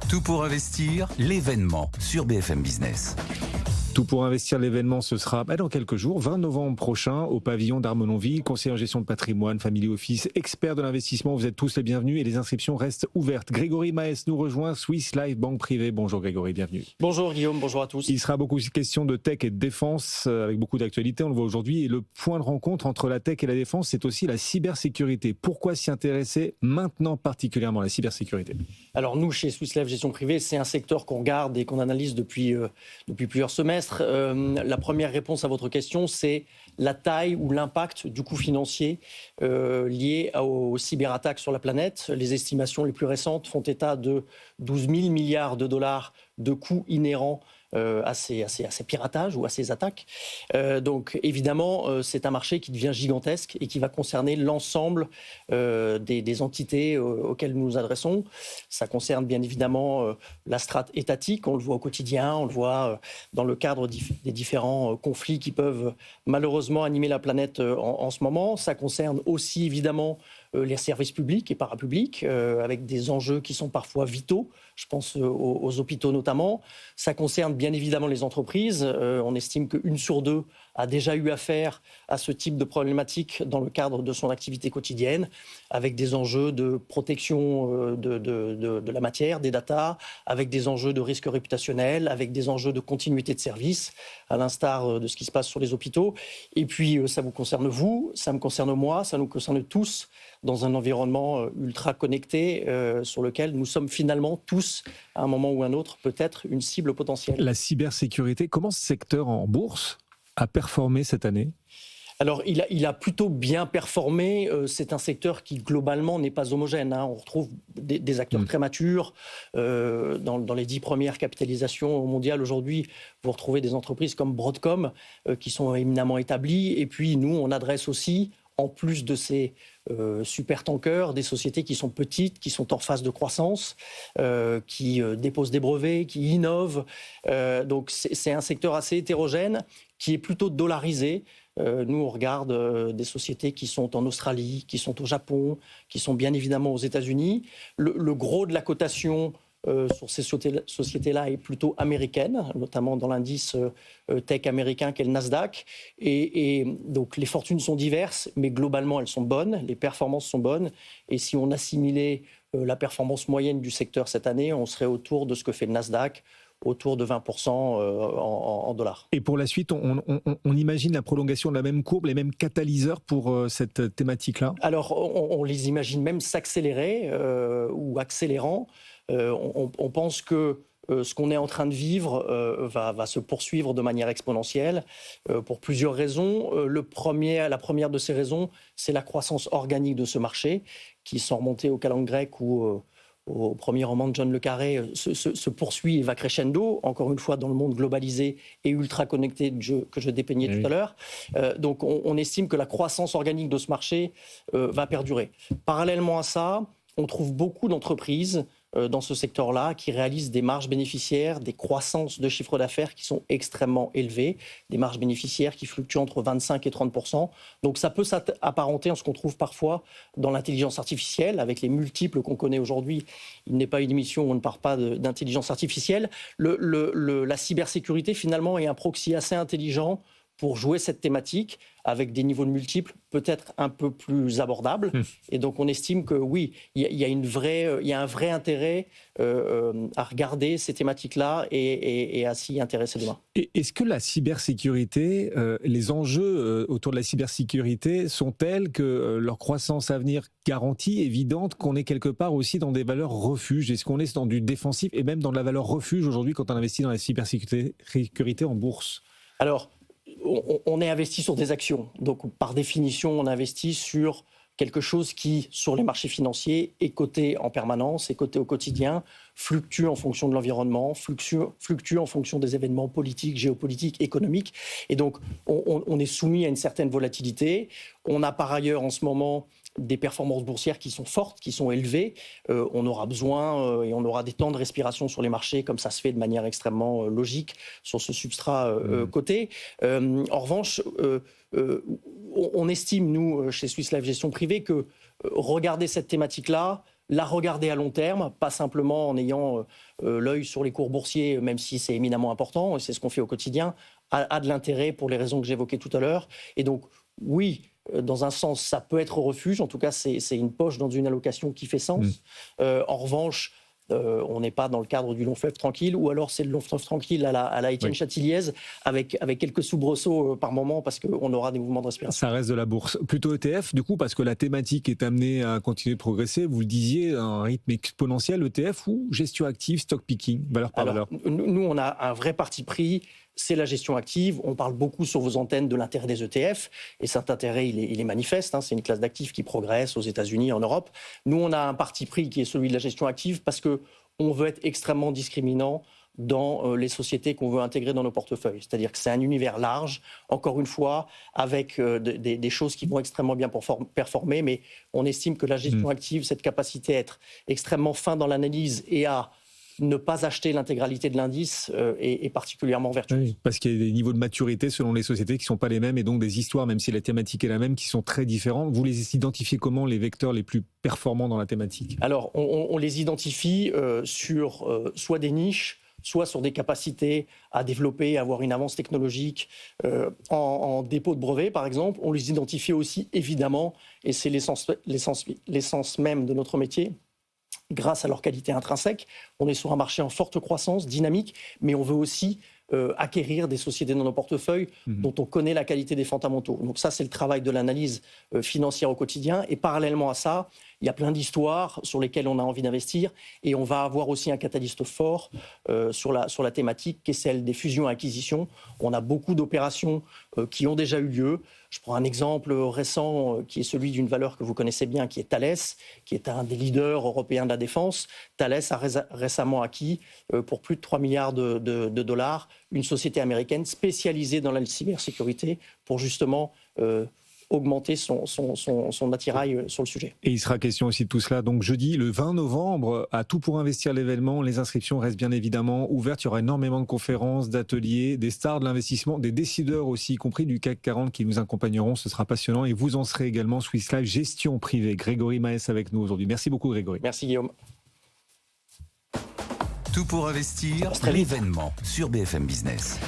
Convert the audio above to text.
Tout pour investir, l'événement sur BFM Business. Tout pour investir, l'événement, ce sera dans quelques jours, 20 novembre prochain, au pavillon d'Armenonville. Conseiller en gestion de patrimoine, family office, expert de l'investissement, vous êtes tous les bienvenus et les inscriptions restent ouvertes. Grégory Maes nous rejoint, Swiss Life Banque Privée. Bonjour Grégory, bienvenue. Bonjour Guillaume, bonjour à tous. Il sera beaucoup question de tech et de défense, avec beaucoup d'actualités, on le voit aujourd'hui. Et le point de rencontre entre la tech et la défense, c'est aussi la cybersécurité. Pourquoi s'y intéresser maintenant particulièrement, la cybersécurité ? Alors nous, chez Swiss Life Gestion Privée, c'est un secteur qu'on regarde et qu'on analyse depuis plusieurs semestres. La première réponse à votre question, c'est la taille ou l'impact du coût financier lié aux cyberattaques sur la planète. Les estimations les plus récentes font état de 12 000 milliards de dollars de coûts inhérents à ces piratages ou à ces attaques. Donc évidemment, c'est un marché qui devient gigantesque et qui va concerner l'ensemble des entités auxquelles nous nous adressons. Ça concerne bien évidemment la strate étatique, on le voit au quotidien, on le voit dans le cadre des différents conflits qui peuvent malheureusement animer la planète en ce moment. Ça concerne aussi évidemment les services publics et parapublics, avec des enjeux qui sont parfois vitaux. Je pense aux hôpitaux notamment. Ça concerne bien évidemment les entreprises. On estime qu'une sur deux a déjà eu affaire à ce type de problématique dans le cadre de son activité quotidienne, avec des enjeux de protection de la matière, des datas, avec des enjeux de risque réputationnel, avec des enjeux de continuité de service, à l'instar de ce qui se passe sur les hôpitaux. Et puis, ça vous concerne vous, ça me concerne moi, ça nous concerne tous, dans un environnement ultra connecté sur lequel nous sommes finalement tous, à un moment ou un autre, peut-être une cible potentielle. La cybersécurité, comment ce secteur en bourse a performé cette année ? Alors, il a plutôt bien performé. C'est un secteur qui, globalement, n'est pas homogène. On retrouve des acteurs très matures. Dans les 10 premières capitalisations mondiales, aujourd'hui, vous retrouvez des entreprises comme Broadcom, qui sont éminemment établies. Et puis, nous, on adresse aussi, en plus de ces supertankers, des sociétés qui sont petites, qui sont en phase de croissance, qui déposent des brevets, qui innovent. Donc, c'est un secteur assez hétérogène, qui est plutôt dollarisé. Nous, on regarde des sociétés qui sont en Australie, qui sont au Japon, qui sont bien évidemment aux États-Unis. Le gros de la cotation sur ces sociétés-là est plutôt américaine, notamment dans l'indice tech américain qu'est le Nasdaq. Et donc, les fortunes sont diverses, mais globalement, elles sont bonnes, les performances sont bonnes. Et si on assimilait la performance moyenne du secteur cette année, on serait autour de ce que fait le Nasdaq, autour de 20% en dollars. Et pour la suite, on imagine la prolongation de la même courbe, les mêmes catalyseurs pour cette thématique-là ? Alors, on les imagine même s'accélérer ou accélérant. On pense que ce qu'on est en train de vivre va se poursuivre de manière exponentielle pour plusieurs raisons. La première de ces raisons, c'est la croissance organique de ce marché qui, sans remonter aux calendes grecques ou au premier roman de John le Carré, se poursuit et va crescendo, encore une fois dans le monde globalisé et ultra connecté que je dépeignais tout à l'heure. Donc on estime que la croissance organique de ce marché va perdurer. Parallèlement à ça, on trouve beaucoup d'entreprises dans ce secteur-là qui réalisent des marges bénéficiaires, des croissances de chiffre d'affaires qui sont extrêmement élevées, des marges bénéficiaires qui fluctuent entre 25 et 30%. Donc ça peut s'apparenter en ce qu'on trouve parfois dans l'intelligence artificielle, avec les multiples qu'on connaît aujourd'hui. Il n'est pas une émission où on ne parle pas d'intelligence artificielle. La cybersécurité, finalement, est un proxy assez intelligent pour jouer cette thématique avec des niveaux de multiples peut-être un peu plus abordables. Et donc on estime que oui, il y a un vrai intérêt à regarder ces thématiques-là et à s'y intéresser demain. Est-ce que la cybersécurité, les enjeux autour de la cybersécurité sont tels que leur croissance à venir garantie, évidente, qu'on est quelque part aussi dans des valeurs refuges ? Est-ce qu'on est dans du défensif et même dans de la valeur refuge aujourd'hui quand on investit dans la cybersécurité en bourse ? Alors, on est investi sur des actions. Donc, par définition, on investit sur quelque chose qui, sur les marchés financiers, est coté en permanence, est coté au quotidien, fluctue en fonction de l'environnement, fluctue en fonction des événements politiques, géopolitiques, économiques. Et donc, on est soumis à une certaine volatilité. On a par ailleurs en ce moment des performances boursières qui sont fortes, qui sont élevées. On aura besoin et on aura des temps de respiration sur les marchés, comme ça se fait de manière extrêmement logique sur ce substrat coté. En revanche, on estime, nous, chez Swiss Life Gestion Privée, que regarder cette thématique-là la regarder à long terme, pas simplement en ayant l'œil sur les cours boursiers, même si c'est éminemment important, et c'est ce qu'on fait au quotidien, a de l'intérêt pour les raisons que j'évoquais tout à l'heure. Et donc, oui, dans un sens, ça peut être refuge. En tout cas, c'est une poche dans une allocation qui fait sens. En revanche, on n'est pas dans le cadre du long fleuve tranquille, ou alors c'est le long fleuve tranquille à la Étienne Chatiliez, avec quelques soubresauts par moment, parce qu'on aura des mouvements de respiration. Ça reste de la bourse. Plutôt ETF, du coup, parce que la thématique est amenée à continuer de progresser. Vous le disiez, à un rythme exponentiel, ETF ou gestion active, stock picking, valeur par valeur? Nous, on a un vrai parti pris. C'est la gestion active. On parle beaucoup sur vos antennes de l'intérêt des ETF, et cet intérêt, il est manifeste. C'est une classe d'actifs qui progresse aux États-Unis, en Europe. Nous, on a un parti pris qui est celui de la gestion active parce qu'on veut être extrêmement discriminant dans les sociétés qu'on veut intégrer dans nos portefeuilles. C'est-à-dire que c'est un univers large, encore une fois, avec des choses qui vont extrêmement bien performer, mais on estime que la gestion active, cette capacité à être extrêmement fin dans l'analyse et à ne pas acheter l'intégralité de l'indice est particulièrement vertueux. Oui, parce qu'il y a des niveaux de maturité selon les sociétés qui ne sont pas les mêmes, et donc des histoires, même si la thématique est la même, qui sont très différentes. Vous les identifiez comment, les vecteurs les plus performants dans la thématique? Alors, on les identifie sur soit des niches, soit sur des capacités à développer, à avoir une avance technologique en dépôt de brevets, par exemple. On les identifie aussi, évidemment, et c'est l'essence même de notre métier, grâce à leur qualité intrinsèque. On est sur un marché en forte croissance, dynamique, mais on veut aussi acquérir des sociétés dans nos portefeuilles dont on connaît la qualité des fondamentaux. Donc ça, c'est le travail de l'analyse financière au quotidien. Et parallèlement à ça, il y a plein d'histoires sur lesquelles on a envie d'investir, et on va avoir aussi un catalyste fort sur la thématique qui est celle des fusions-acquisitions. On a beaucoup d'opérations qui ont déjà eu lieu. Je prends un exemple récent qui est celui d'une valeur que vous connaissez bien, qui est Thales, qui est un des leaders européens de la défense. Thales a récemment acquis pour plus de 3 milliards de dollars une société américaine spécialisée dans la cybersécurité pour justement augmenter son attirail sur le sujet. Et il sera question aussi de tout cela. Donc jeudi, le 20 novembre, à Tout pour investir l'événement, les inscriptions restent bien évidemment ouvertes. Il y aura énormément de conférences, d'ateliers, des stars de l'investissement, des décideurs aussi, y compris du CAC 40 qui nous accompagneront. Ce sera passionnant. Et vous en serez également Swiss Life Gestion Privée. Grégory Maes avec nous aujourd'hui. Merci beaucoup Grégory. Merci Guillaume. Tout pour investir, l'événement sur BFM Business.